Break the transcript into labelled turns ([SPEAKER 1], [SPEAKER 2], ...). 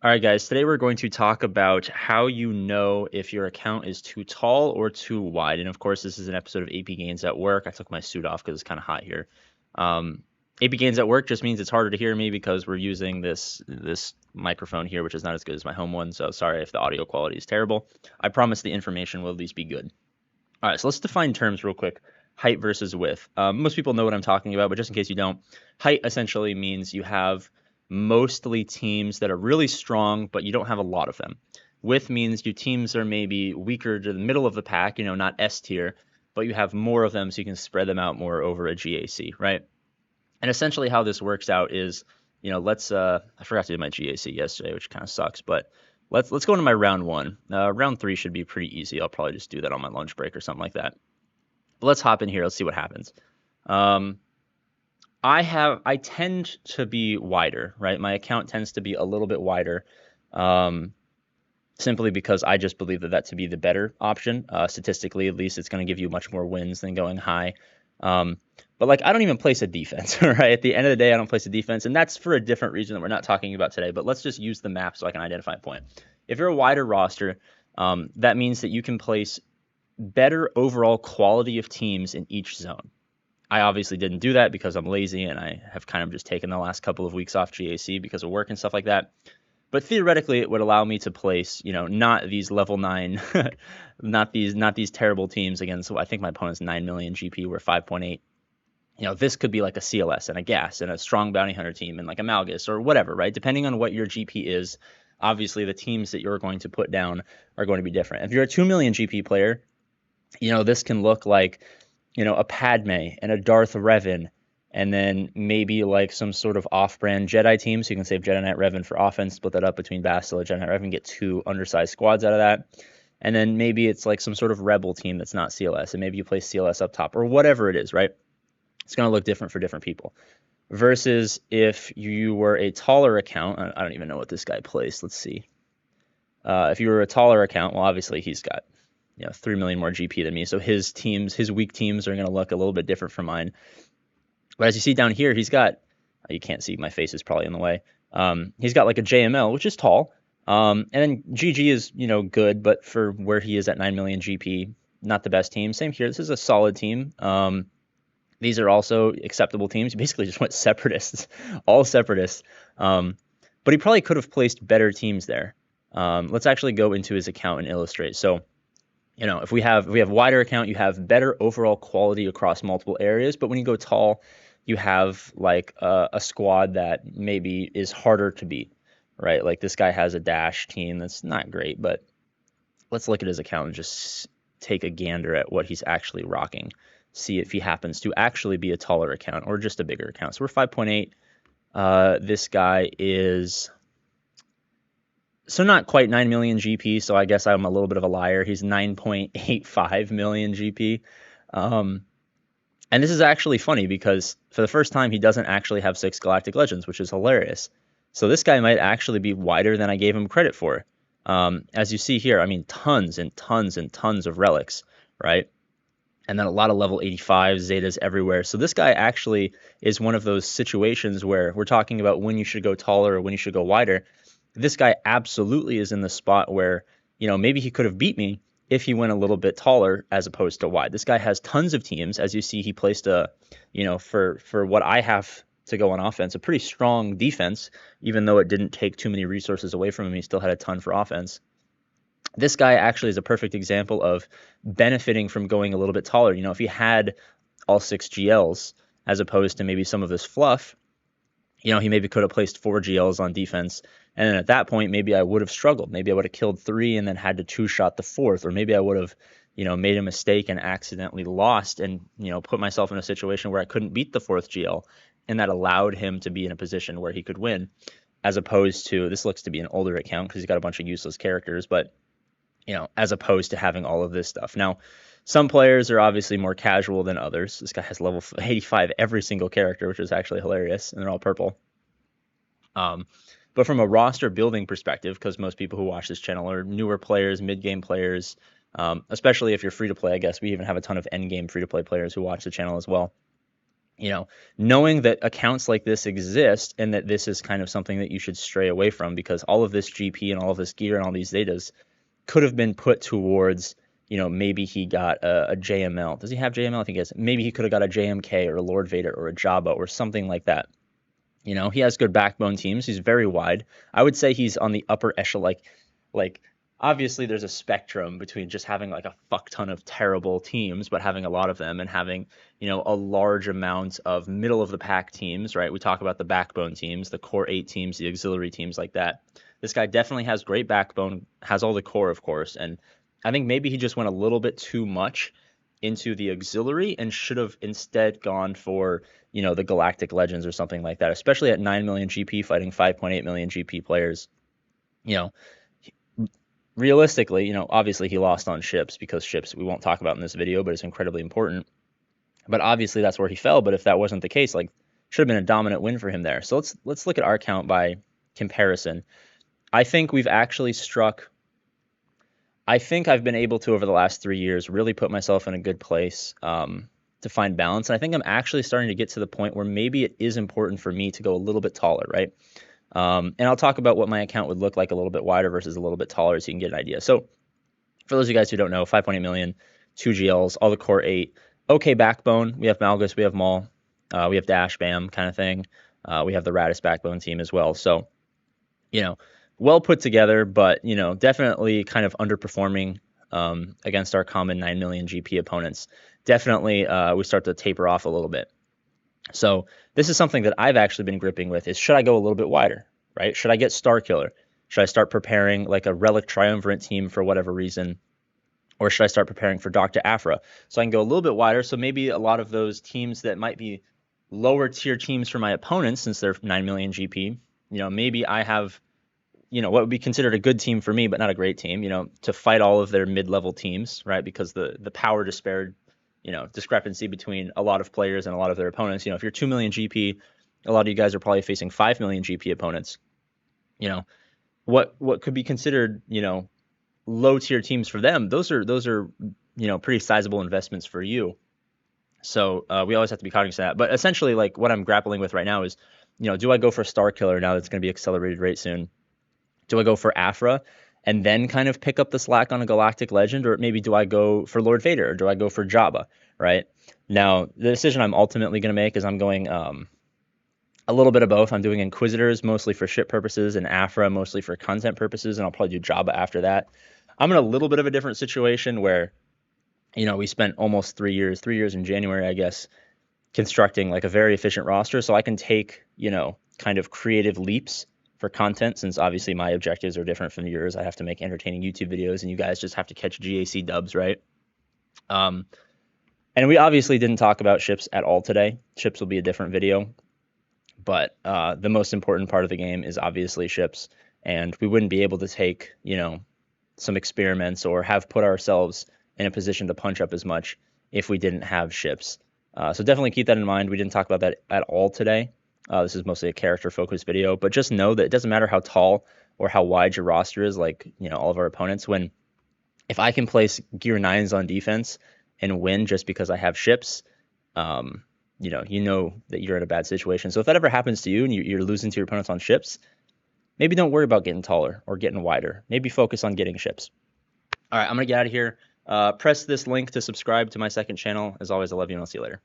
[SPEAKER 1] All right, guys, today we're going to talk about how you know if your account is too tall or too wide. And of course, this is an episode of AP Gains at Work. I took my suit off because it's kind of hot here. AP Gains at Work just means it's harder to hear me because we're using this microphone here, which is not as good as my home one. So sorry if the audio quality is terrible. I promise the information will at least be good. All right, so let's define terms real quick. Height versus width. Most people know what I'm talking about, but just in case you don't, height essentially means you have mostly teams that are really strong, but you don't have a lot of them. Width means your teams are maybe weaker to the middle of the pack, not S tier, but you have more of them so you can spread them out more over a GAC, right? And essentially how this works out is, let's I forgot to do my GAC yesterday, which kind of sucks, but let's go into my round one. Round three should be pretty easy. I'll probably just do that on my lunch break or something like that. But let's hop in here. Let's see what happens. Um, I tend to be wider, right? My account tends to be a little bit wider, um, simply because I just believe that to be the better option. Statistically, at least, it's going to give you much more wins than going high. Um, but like, I don't even place a defense, right? At the end of the day, I don't place a defense, and that's for a different reason that we're not talking about today. But let's just use the map so I can identify a point. If you're a wider roster, that means that you can place better overall quality of teams in each zone. I obviously didn't do that because I'm lazy and I have kind of just taken the last couple of weeks off GAC because of work and stuff like that. But theoretically, it would allow me to place, not these level 9, not these terrible teams against. I think my opponent's 9 million GP. We're 5.8. This could be like a CLS and a Gas and a strong bounty hunter team and like a Malgus or whatever, right? Depending on what your GP is, obviously the teams that you're going to put down are going to be different. If you're a 2 million GP player, this can look like, a Padme and a Darth Revan, and then maybe like some sort of off-brand Jedi team. So you can save Jedi Knight Revan for offense, split that up between Bastila, Jedi Knight Revan, get two undersized squads out of that. And then maybe it's like some sort of Rebel team that's not CLS, and maybe you play CLS up top or whatever it is, right? It's going to look different for different people. Versus if you were a taller account, I don't even know what this guy placed. Let's see. If you were a taller account, well, obviously he's got 3 million more GP than me. So his weak teams are going to look a little bit different from mine. But as you see down here, he's got, you can't see, my face is probably in the way. He's got like a JML, which is tall. And then GG is, good, but for where he is at 9 million GP, not the best team. Same here. This is a solid team. These are also acceptable teams. He basically just went separatists, all separatists. But he probably could have placed better teams there. Let's actually go into his account and illustrate. So, if we have wider account, you have better overall quality across multiple areas. But when you go tall, you have like a squad that maybe is harder to beat, right? Like this guy has a dash team that's not great, but let's look at his account and just take a gander at what he's actually rocking. See if he happens to actually be a taller account or just a bigger account. So we're 5.8. This guy is so not quite 9 million GP, so I guess I'm a little bit of a liar. He's 9.85 million GP. And this is actually funny because for the first time, he doesn't actually have 6 Galactic Legends, which is hilarious. So this guy might actually be wider than I gave him credit for. As you see here, I mean, tons and tons and tons of relics, right? And then a lot of level 85 Zetas everywhere. So this guy actually is one of those situations where we're talking about when you should go taller or when you should go wider. This guy absolutely is in the spot where, maybe he could have beat me if he went a little bit taller as opposed to wide. This guy has tons of teams. As you see, he placed for what I have to go on offense, a pretty strong defense, even though it didn't take too many resources away from him. He still had a ton for offense. This guy actually is a perfect example of benefiting from going a little bit taller. If he had all 6 GLs as opposed to maybe some of his fluff, he maybe could have placed 4 GLs on defense. And then at that point, maybe I would have struggled. Maybe I would have killed 3 and then had to 2-shot the 4th. Or maybe I would have, made a mistake and accidentally lost and, put myself in a situation where I couldn't beat the 4th GL. And that allowed him to be in a position where he could win. As opposed to, this looks to be an older account because he's got a bunch of useless characters. But, as opposed to having all of this stuff. Now, some players are obviously more casual than others. This guy has level 85 every single character, which is actually hilarious, and they're all purple. But from a roster building perspective, because most people who watch this channel are newer players, mid-game players, especially if you're free-to-play, I guess. We even have a ton of end-game free-to-play players who watch the channel as well. You know, knowing that accounts like this exist and that this is kind of something that you should stray away from, because all of this GP and all of this gear and all these datas could have been put towards, maybe he got a JML. Does he have JML? I think he has. Maybe he could have got a JMK or a Lord Vader or a Jabba or something like that. He has good backbone teams. He's very wide. I would say he's on the upper echelon. Like obviously there's a spectrum between just having like a fuck ton of terrible teams, but having a lot of them and having, a large amount of middle of the pack teams, right? We talk about the backbone teams, the core 8 teams, the auxiliary teams like that. This guy definitely has great backbone, has all the core, of course, and I think maybe he just went a little bit too much into the auxiliary and should have instead gone for, the Galactic Legends or something like that, especially at 9 million GP fighting 5.8 million GP players. Realistically, obviously he lost on ships, because ships we won't talk about in this video, but it's incredibly important. But obviously that's where he fell. But if that wasn't the case, like, should have been a dominant win for him there. So let's look at our count by comparison. I think we've actually struck. I think I've been able to, over the last 3 years, really put myself in a good place to find balance. And I think I'm actually starting to get to the point where maybe it is important for me to go a little bit taller, right? And I'll talk about what my account would look like a little bit wider versus a little bit taller, so you can get an idea. So for those of you guys who don't know, 5.8 million, 2 GLs, all the core 8. Okay, backbone. We have Malgus, we have Maul, we have Dash Bam kind of thing. We have the Radis backbone team as well. So, well put together, but, definitely kind of underperforming against our common 9 million GP opponents. Definitely we start to taper off a little bit. So this is something that I've actually been gripping with, is should I go a little bit wider, right? Should I get Star Killer? Should I start preparing like a Relic Triumvirate team for whatever reason? Or should I start preparing for Dr. Aphra? So I can go a little bit wider. So maybe a lot of those teams that might be lower tier teams for my opponents, since they're 9 million GP, maybe I have, what would be considered a good team for me, but not a great team, to fight all of their mid-level teams, right? Because the power discrepancy between a lot of players and a lot of their opponents. If you're 2 million GP, a lot of you guys are probably facing 5 million GP opponents. What could be considered, low tier teams for them, those are pretty sizable investments for you. So we always have to be cognizant of that. But essentially, like, what I'm grappling with right now is, do I go for Star Killer now that's going to be accelerated rate soon? Do I go for Aphra and then kind of pick up the slack on a Galactic Legend? Or maybe do I go for Lord Vader? Or do I go for Jabba, right? Now, the decision I'm ultimately going to make is I'm going a little bit of both. I'm doing Inquisitors mostly for ship purposes and Aphra mostly for content purposes, and I'll probably do Jabba after that. I'm in a little bit of a different situation where, we spent almost 3 years in January, I guess, constructing like a very efficient roster. So I can take, kind of creative leaps for content, since obviously my objectives are different from yours. I have to make entertaining YouTube videos, and you guys just have to catch GAC dubs, right? And we obviously didn't talk about ships at all today. Ships will be a different video. But the most important part of the game is obviously ships, and we wouldn't be able to take, some experiments or have put ourselves in a position to punch up as much if we didn't have ships. So definitely keep that in mind. We didn't talk about that at all today. This is mostly a character-focused video, but just know that it doesn't matter how tall or how wide your roster is, like, all of our opponents. If I can place gear 9s on defense and win just because I have ships, you know that you're in a bad situation. So if that ever happens to you and you're losing to your opponents on ships, maybe don't worry about getting taller or getting wider. Maybe focus on getting ships. All right, I'm going to get out of here. Press this link to subscribe to my second channel. As always, I love you, and I'll see you later.